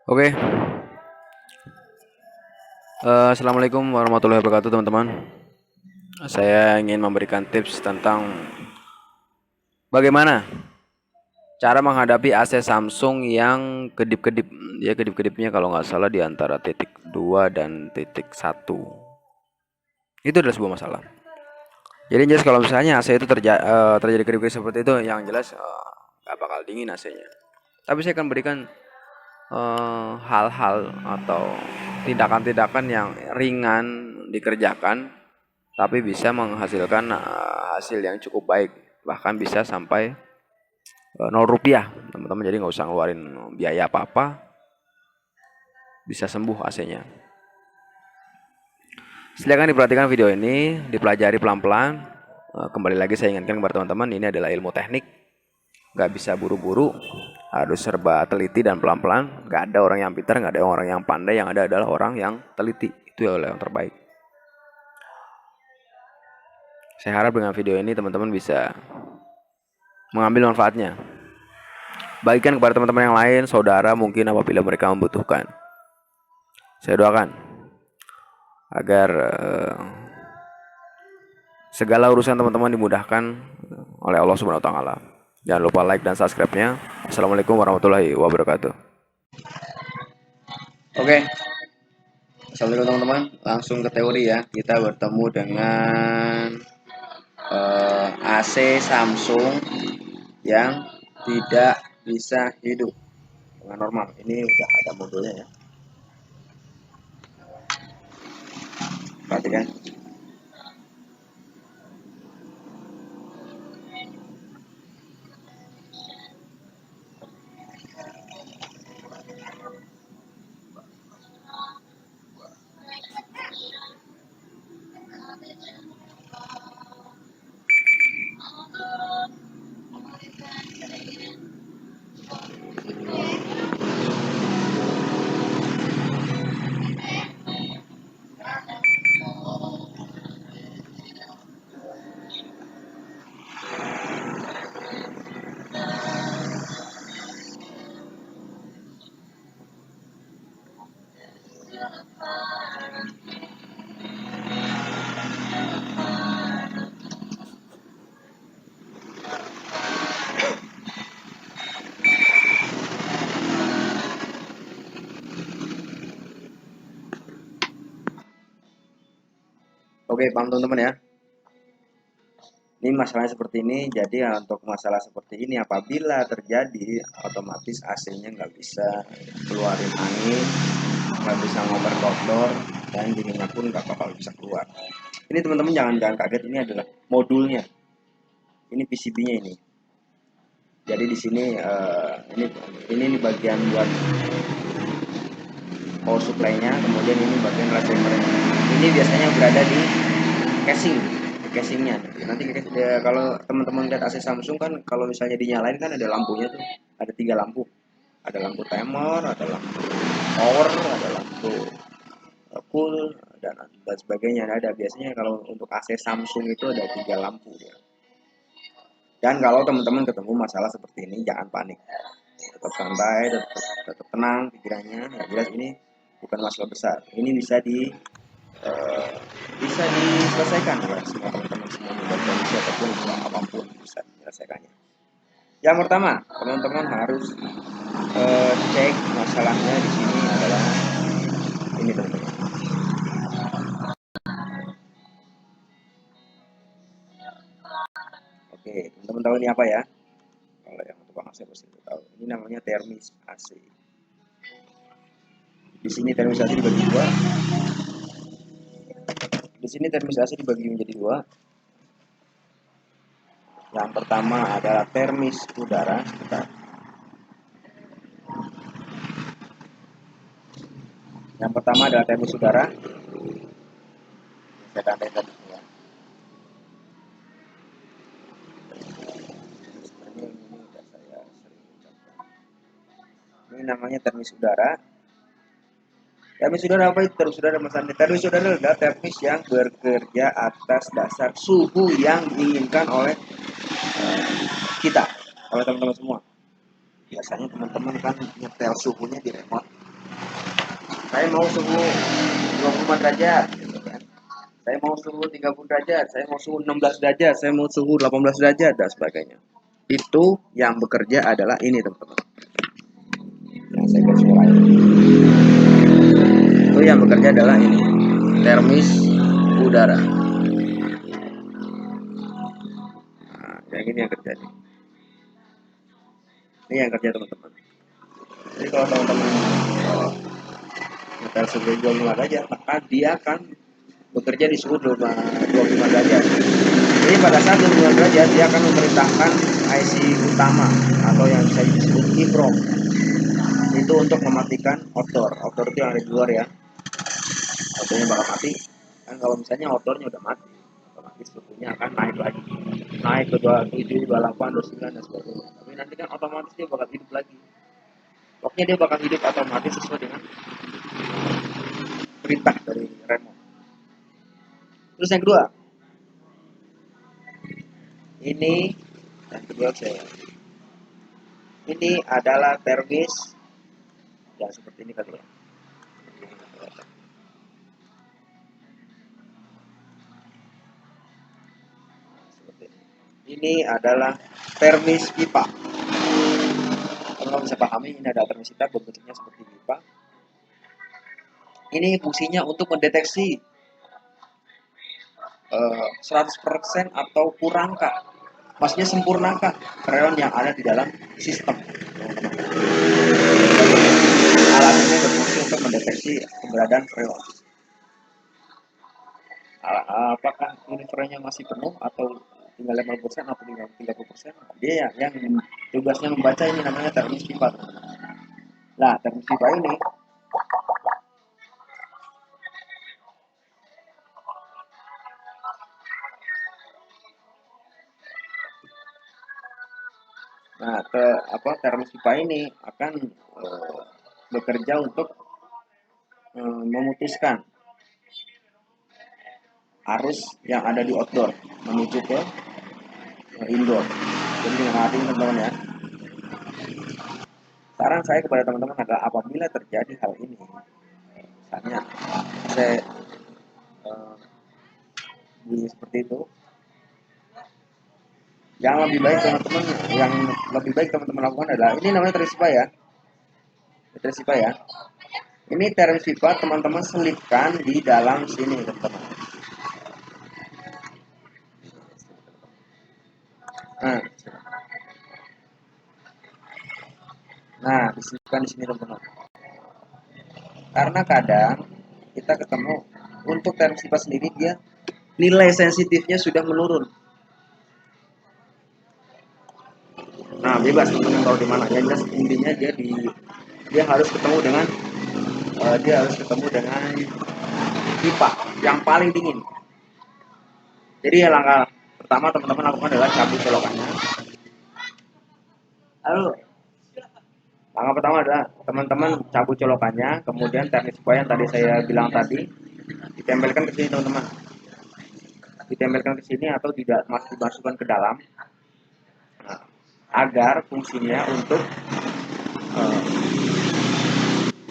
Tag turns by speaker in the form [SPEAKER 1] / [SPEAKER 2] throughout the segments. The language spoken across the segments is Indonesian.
[SPEAKER 1] Oke, assalamualaikum warahmatullahi wabarakatuh teman-teman. Saya ingin memberikan tips tentang bagaimana cara menghadapi AC Samsung yang kedip-kedip. Ya kedip-kedipnya kalau nggak salah di antara titik 2 dan titik 1. Itu adalah sebuah masalah. Jadi jelas kalau misalnya AC itu terjadi kedip-kedip seperti itu, yang jelas nggak bakal dingin AC-nya. Tapi saya akan berikan hal-hal atau tindakan-tindakan yang ringan dikerjakan tapi bisa menghasilkan hasil yang cukup baik, bahkan bisa sampai 0 rupiah teman-teman. Jadi nggak usah ngeluarin biaya apa-apa, bisa sembuh AC-nya. Silakan diperhatikan video ini, dipelajari pelan-pelan. Kembali lagi saya ingatkan kepada teman-teman, ini adalah ilmu teknik, nggak bisa buru-buru, harus serba teliti dan pelan-pelan. Nggak ada orang yang pintar, nggak ada orang yang pandai, yang ada adalah orang yang teliti. Itu adalah yang terbaik. Saya harap dengan video ini teman-teman bisa mengambil manfaatnya. Bagikan kepada teman-teman yang lain, saudara mungkin apabila mereka membutuhkan. Saya doakan agar segala urusan teman-teman dimudahkan oleh Allah Subhanahu wa taala. Jangan lupa like dan subscribe-nya. Assalamualaikum warahmatullahi wabarakatuh. Oke, assalamualaikum teman-teman. Langsung ke teori ya. Kita bertemu dengan AC Samsung yang tidak bisa hidup dengan normal. Ini udah ada modulnya ya. Perhatikan. Oke, paham teman-teman ya. Ini masalahnya seperti ini. Jadi untuk masalah seperti ini apabila terjadi, otomatis AC-nya nggak bisa keluarin angin, nggak bisa ngoper kotor, dan dinginnya pun nggak bakal bisa keluar. Ini teman-teman jangan kaget, ini adalah modulnya. Ini PCB-nya ini. Jadi di sini ini bagian buat power supply-nya, kemudian ini bagian receiver-nya. Ini biasanya berada di casingnya. Nanti kalau teman-teman lihat AC Samsung kan, kalau misalnya dinyalain kan ada lampunya tuh, ada 3 lampu. Ada lampu timer, ada lampu power, ada lampu cool, dan sebagainya. Ada biasanya kalau untuk AC Samsung itu ada 3 lampu ya. Dan kalau teman-teman ketemu masalah seperti ini, jangan panik, tetap santai, tetap tenang pikirannya. Yang jelas ini bukan masalah besar, ini bisa diselesaikan ya. Semua teman-teman semua dengan kondisi ataupun apapun bisa menyelesaikannya. Yang pertama, teman-teman harus cek masalahnya di sini adalah ini teman-teman. Oke, teman-teman tahu ini apa ya? Kalau yang tukang AC pasti tahu. Ini namanya termis AC. Di sini termis AC dibagi dua. Di sini termis AC dibagi menjadi dua. Yang pertama adalah termis udara. Yang pertama adalah termis udara. Saya tanda tadi ya. Ini namanya termis udara. Termis udara apa itu? Termis udara Mas Andi. Termis udara adalah termis yang bekerja atas dasar suhu yang diinginkan oleh kita, oleh teman-teman semua. Biasanya teman-teman kan nyetel suhunya di remote. Saya mau suhu 25 derajat gitu kan. Saya mau suhu 30 derajat, saya mau suhu 16 derajat, saya mau suhu 18 derajat dan sebagainya. Itu yang bekerja adalah ini teman-teman. Yang saya garis bawahi. Itu yang bekerja adalah ini, termis udara. Nah, yang ini yang terjadi. Ini yang kerja teman-teman. Jadi kalau teman-teman ngetel sebagai 25 derajat, maka dia akan bekerja di suhu 25 derajat. Jadi pada saat 25 derajat dia akan memerintahkan IC utama atau yang bisa disebut EEPROM itu untuk mematikan outdoor. Outdoor itu yang ada di luar ya. Outdoornya bakal mati. Kan kalau misalnya outdoornya udah mati, otomatis suhunya akan naik lagi. Naik ke 27, 28, 29 dan sebagainya. Tapi nanti kan otomatis dia bakal hidup lagi. Pokoknya dia bakal hidup otomatis sesuai dengan perintah dari remote. Terus yang kedua, ini yang kedua saya. Ini adalah termis ya seperti ini kali ya. Seperti ini. Ini adalah termis pipa. Kalau bisa pahami, ini ada termis pipa bentuknya seperti pipa. Ini fungsinya untuk mendeteksi 100% atau kurangkah, maksudnya sempurnakah freon yang ada di dalam sistem. Alat ini berfungsi untuk mendeteksi keberadaan freon. Apakah ini freonnya masih penuh atau tinggal 50% atau tinggal 30%? Dia yang tugasnya membaca ini namanya termis pipa. Nah, termis pipa ini nah termis pipa ini akan bekerja untuk memutuskan arus yang ada di outdoor menuju ke indoor. Jadi dengan arti teman-teman ya. Saran saya kepada teman-teman adalah apabila terjadi hal ini, misalnya saya seperti itu, yang lebih baik teman-teman lakukan adalah ini namanya terisipa ya, terisipa ya. Ini terisipa teman-teman selipkan di dalam sini teman-teman. Nah, diselipkan di sini teman-teman. Karena kadang kita ketemu untuk terisipa sendiri dia nilai sensitifnya sudah menurun. Nah, bebas teman-teman taruh di mana. Yang jelas intinya dia harus ketemu dengan pipa yang paling dingin. Jadi ya langkah pertama teman-teman lakukan adalah cabut colokannya. Lalu langkah pertama adalah teman-teman cabut colokannya, kemudian teknik supaya yang tadi saya bilang tadi ditempelkan ke sini teman-teman. Ditempelkan ke sini atau tidak dimasukkan ke dalam. Nah, agar fungsinya untuk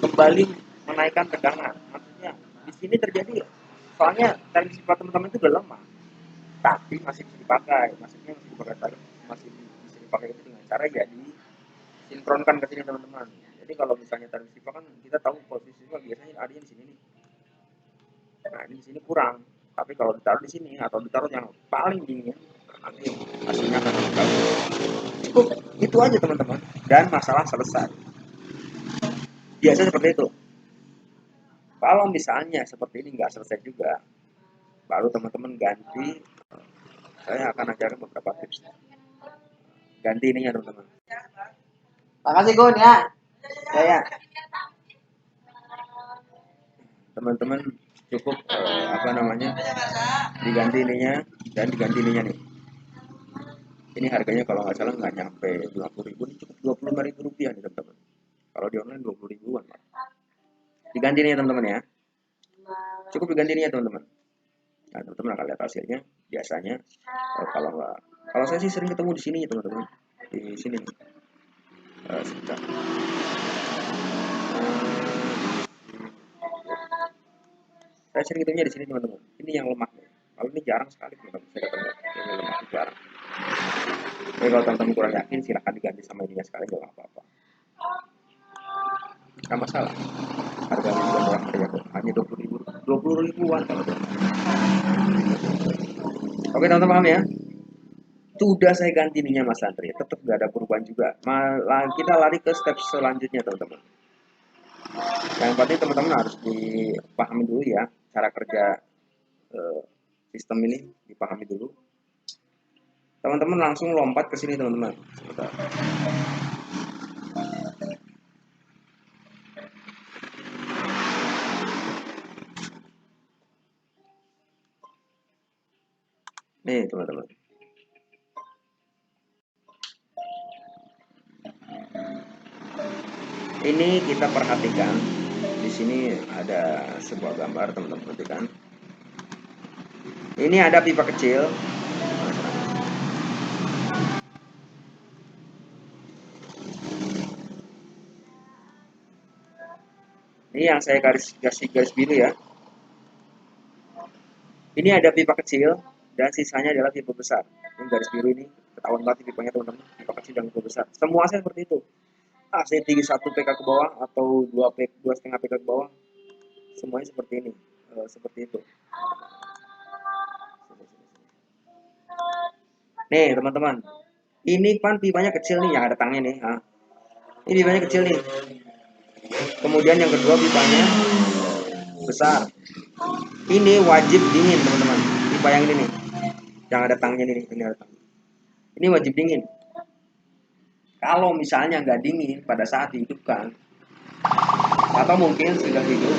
[SPEAKER 1] kembali menaikkan tegangan. Maksudnya di sini terjadi soalnya teknik sifat teman-teman itu udah lemah, tapi masih bisa dipakai. Maksudnya masih bisa dipakai itu dengan cara ya disinkronkan ke sini teman-teman. Jadi kalau misalnya teknik sifat kan kita tahu posisinya biasanya ada di sini nih. Nah ini di sini kurang. Tapi kalau ditaruh di sini atau ditaruh yang paling dingin, nanti hasilnya akan lebih bagus. Cukup itu aja teman-teman, dan masalah selesai. Biasa seperti itu. Kalau misalnya seperti ini nggak selesai juga, baru teman-teman ganti. Saya akan ajarkan beberapa tips. Ganti ininya teman-teman. Makasih Gun ya. Ya. Teman-teman cukup diganti ininya dan diganti ininya nih. Ini harganya kalau nggak salah nggak nyampe 50.000, ini cukup 25.000 rupiah nih teman-teman. Kalau di online 20 ribuan. Diganti nih teman-teman ya. Cukup diganti nih ya teman-teman. Nah teman-teman akan lihat hasilnya. Biasanya kalau saya sih sering ketemu di sini teman-teman. Di sini. Sebentar. Saya sering ketemunya di sini teman-teman. Ini yang lemah. Kalau ini jarang sekali teman-teman saya ketemu. Ini lemah jarang. Jadi kalau teman-teman kurang yakin silahkan diganti sama ininya sekali, nggak apa-apa. Nggak masalah. Harganya juga murah meriah kok. Hanya 20.000, 20.000-an kalau itu. Oke teman-teman paham ya? Sudah saya ganti ininya Mas Andri, tetap nggak ada perubahan juga. Malah kita lari ke step selanjutnya teman-teman. Yang penting teman-teman harus dipahami dulu ya cara kerja eh, sistem ini, dipahami dulu. Teman-teman langsung lompat ke sini teman-teman. Nih teman-teman. Ini kita perhatikan. Di sini ada sebuah gambar teman-teman perhatikan. Ini ada pipa kecil. Ini yang saya garis biru ya. Ini ada pipa kecil dan sisanya adalah pipa besar. Ini garis biru ini ketahuan banget pipanya teman-teman. Pipa kecil dan pipa besar. Semua saya seperti itu. AC 1 PK ke bawah atau 2,5 PK ke bawah, semuanya seperti ini. Seperti itu. Nih teman-teman, ini pan pipanya kecil nih yang ada tangnya nih. Ini pipanya kecil nih. Kemudian yang kedua pipanya besar. Ini wajib dingin teman-teman. Pipa yang ini nih, yang ada tangnya nih, ini ada tang. Ini wajib dingin. Kalau misalnya nggak dingin pada saat dihidupkan, atau mungkin sudah hidup,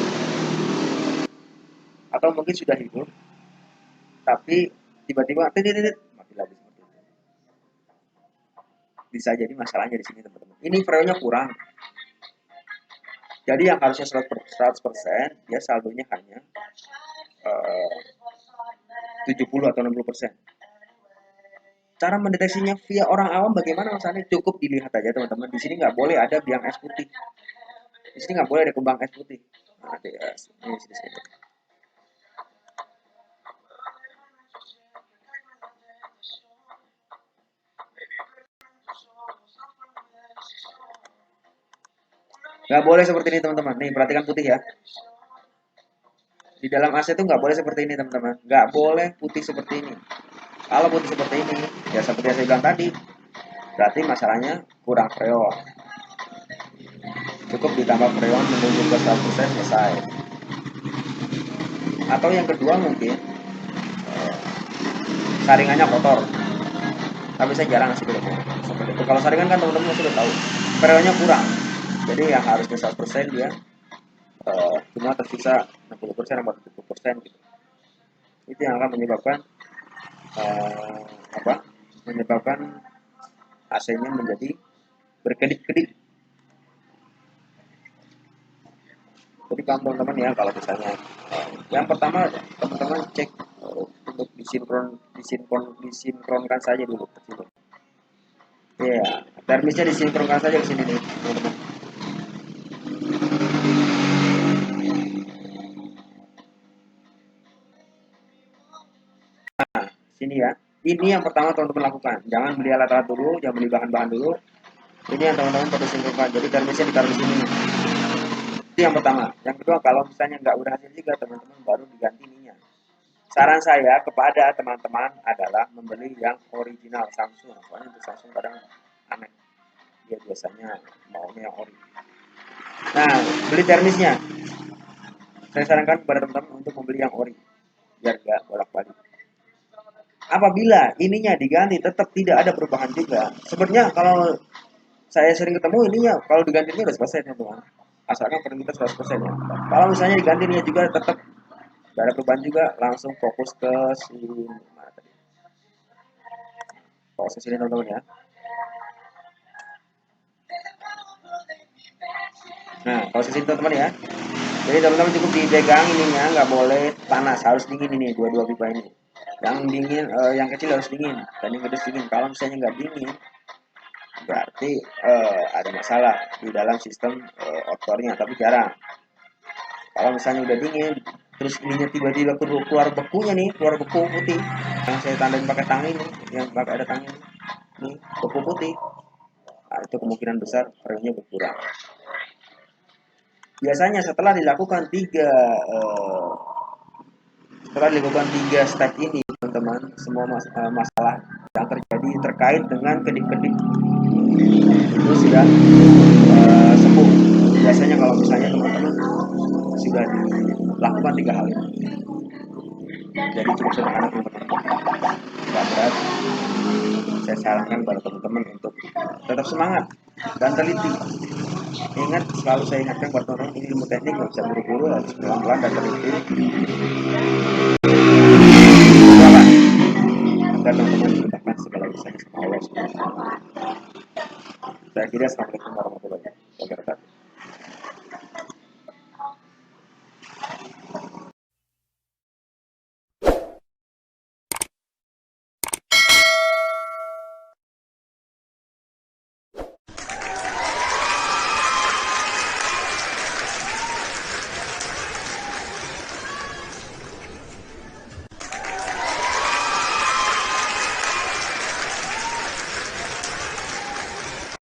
[SPEAKER 1] tapi tiba-tiba titit mati lagi seperti itu. Bisa jadi masalahnya di sini teman-teman. Ini freonnya kurang. Jadi yang harusnya 100%, dia saldonya hanya 70 atau 60%. Cara mendeteksinya via orang awam bagaimana misalnya? Cukup dilihat aja teman-teman. Di sini nggak boleh ada biang es putih. Di sini nggak boleh ada kembang es putih. Nah, ini sini. Nggak boleh seperti ini teman-teman. Nih perhatikan putih ya. Di dalam AC itu nggak boleh seperti ini teman-teman. Nggak boleh putih seperti ini. Kalau putih seperti ini, ya seperti yang saya bilang tadi, berarti masalahnya kurang freon. Cukup ditambah freon menuju ke 100% selesai. Atau yang kedua mungkin saringannya kotor. Tapi saya jarang sih ketemu seperti itu. Kalau saringan kan teman-teman sudah tahu freonnya kurang. Jadi yang harusnya 100% dia cuma tersisa 60% atau 70% gitu. Itu yang akan menyebabkan menyebabkan AC-nya menjadi berkedip-kedip. Jadi teman-teman ya kalau misalnya yang pertama teman-teman cek untuk disinkronkan saja dulu ke sini. Ya, termisnya disinkronkan saja ke sini nih, teman-teman. Nah, sini ya. Ini yang pertama teman-teman lakukan. Jangan beli alat-alat dulu, jangan beli bahan-bahan dulu. Ini yang teman-teman perlu sinkronkan. Jadi termisnya ditaruh di sini. Itu yang pertama. Yang kedua kalau misalnya nggak udah hasil juga teman-teman baru diganti ininya. Saran saya kepada teman-teman adalah membeli yang original Samsung. Soalnya untuk Samsung kadang aneh. Dia biasanya maunya yang ori. Nah, beli termisnya. Saya sarankan kepada teman-teman untuk membeli yang ori. Biar nggak bolak-balik. Apabila ininya diganti tetap tidak ada perubahan juga. Sebenarnya kalau saya sering ketemu ininya kalau diganti ini udah selesai teman-teman. Asalkan kita 100% ya. Kalau misalnya diganti ininya juga tetap tidak ada perubahan juga, langsung fokus ke sini. Proses ini teman-teman ya. Nah, proses ini teman-teman ya. Jadi teman-teman cukup dipegang ininya, nggak boleh panas, harus dingin ini dua-dua pipa ini. Yang dingin, yang kecil harus dingin, dan yang gede dingin. Kalau misalnya nggak dingin, berarti ada masalah di dalam sistem outernya, tapi jarang. Kalau misalnya udah dingin, terus ininya tiba-tiba keluar bekunya nih, keluar beku putih yang saya tandain pakai tang ini, yang pakai ada tang ini nih, beku putih. Nah, itu kemungkinan besar remnya berkurang. Biasanya setelah dilakukan tiga step ini teman-teman, semua masalah yang terjadi terkait dengan kedip-kedip itu sudah sembuh. Biasanya kalau misalnya teman-teman sudah dilakukan 3 hal ini, jadi cukup sederhana teman-teman, nggak berat. Saya sarankan pada teman-teman untuk tetap semangat dan teliti. Ingat, selalu saya ingatkan buat teman-teman, ini ilmu teknik nggak bisa buru-buru, harus pelan-pelan dan teliti.